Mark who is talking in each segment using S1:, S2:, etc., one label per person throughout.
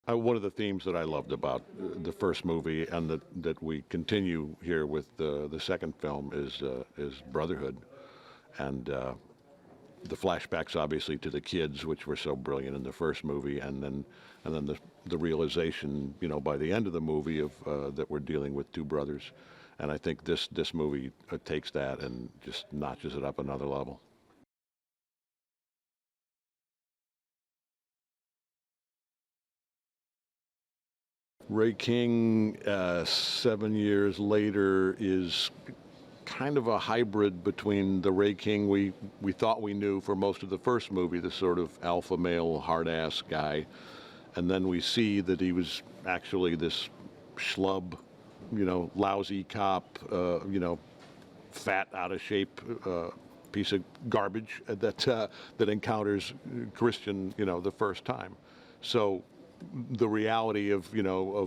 S1: One of the themes that I loved about the first movie, and that we continue here with the second film, is brotherhood, and the flashbacks obviously to the kids, which were so brilliant in the first movie, and then the realization, by the end of the movie of that we're dealing with two brothers, and I think this movie takes that and just notches it up another level. Ray King, 7 years later, is kind of a hybrid between the Ray King we thought we knew for most of the first movie, the sort of alpha male, hard-ass guy, and then we see that he was actually this schlub, lousy cop, fat, out of shape piece of garbage that encounters Christian, the first time. So the reality of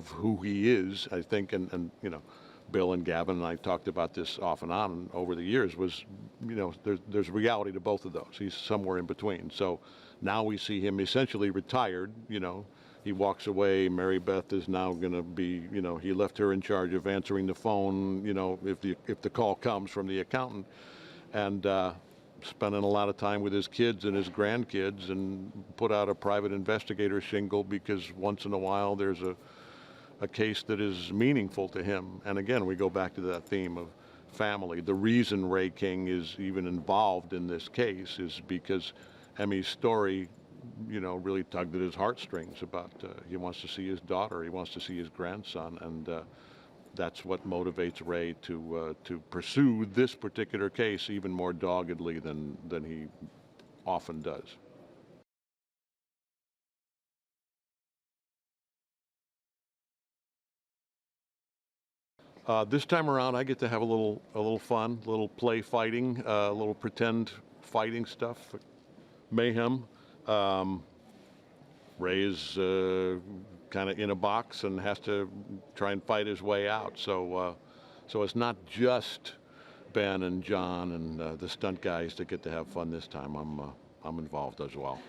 S1: who he is, I think, and Bill and Gavin and I talked about this off and on over the years, was, there's reality to both of those. He's somewhere in between. So now we see him essentially retired, he walks away. Marybeth is now going to be, he left her in charge of answering the phone, if the call comes from the accountant, and spending a lot of time with his kids and his grandkids, and put out a private investigator shingle because once in a while there's a case that is meaningful to him. And again, we go back to that theme of family. The reason Ray King is even involved in this case is because Emmy's story, really tugged at his heartstrings about he wants to see his daughter, he wants to see his grandson, and that's what motivates Ray to pursue this particular case even more doggedly than he often does. This time around, I get to have a little fun, a little play fighting, a little pretend fighting stuff, mayhem. Um, Ray is kind of in a box and has to try and fight his way out. So it's not just Ben and Jon and the stunt guys that get to have fun this time. I'm involved as well.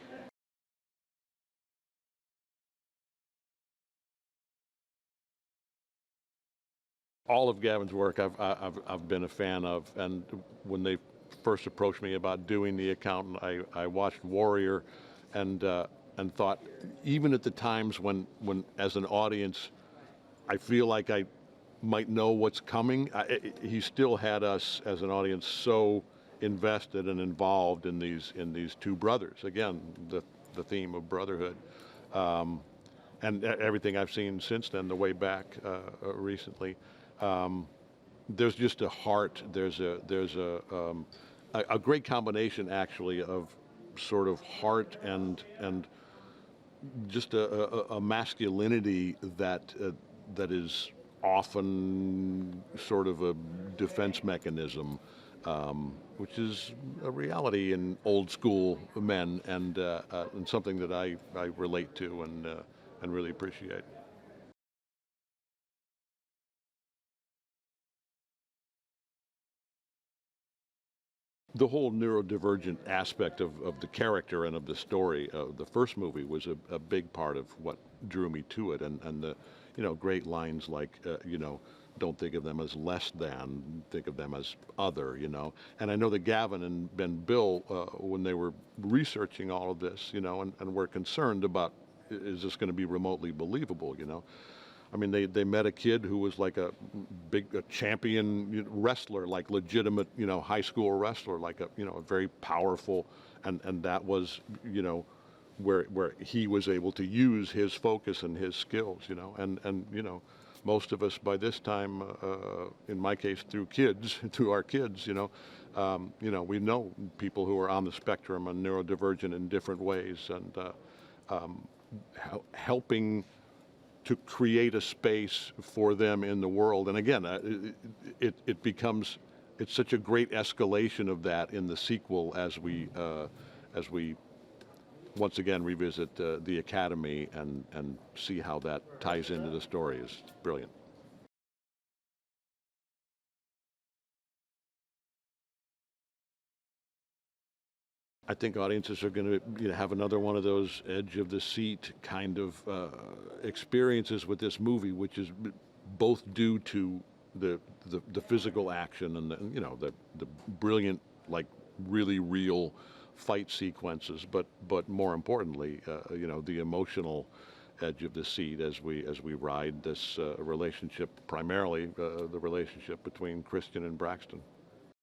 S1: All of Gavin's work I've been a fan of, and when they first approached me about doing the accountant, I watched Warrior, and thought, even at the times when as an audience I feel like I might know what's coming, he still had us as an audience so invested and involved in these two brothers. Again, the theme of brotherhood. Um, and everything I've seen since then, the way back recently, um, there's just a heart. There's a great combination, actually, of sort of heart and just a masculinity that is often sort of a defense mechanism, which is a reality in old school men, and something that I relate to and really appreciate. The whole neurodivergent aspect of the character and of the story of the first movie was a big part of what drew me to it, and the great lines like don't think of them as less than, think of them as other, and I know that Gavin and Bill, when they were researching all of this, and were concerned about, is this going to be remotely believable, I mean, they met a kid who was like a champion wrestler, like legitimate, high school wrestler, like a very powerful, and that was, where he was able to use his focus and his skills, and most of us by this time, in my case, through kids, through our kids, we know people who are on the spectrum and neurodivergent in different ways, and helping to create a space for them in the world. And again, it becomes, it's such a great escalation of that in the sequel as we once again revisit the Academy and see how that ties into the story is brilliant. I think audiences are going to have another one of those edge of the seat kind of experiences with this movie, which is both due to the physical action and the brilliant, like really real fight sequences, but more importantly, the emotional edge of the seat as we ride this relationship, primarily the relationship between Christian and Braxton.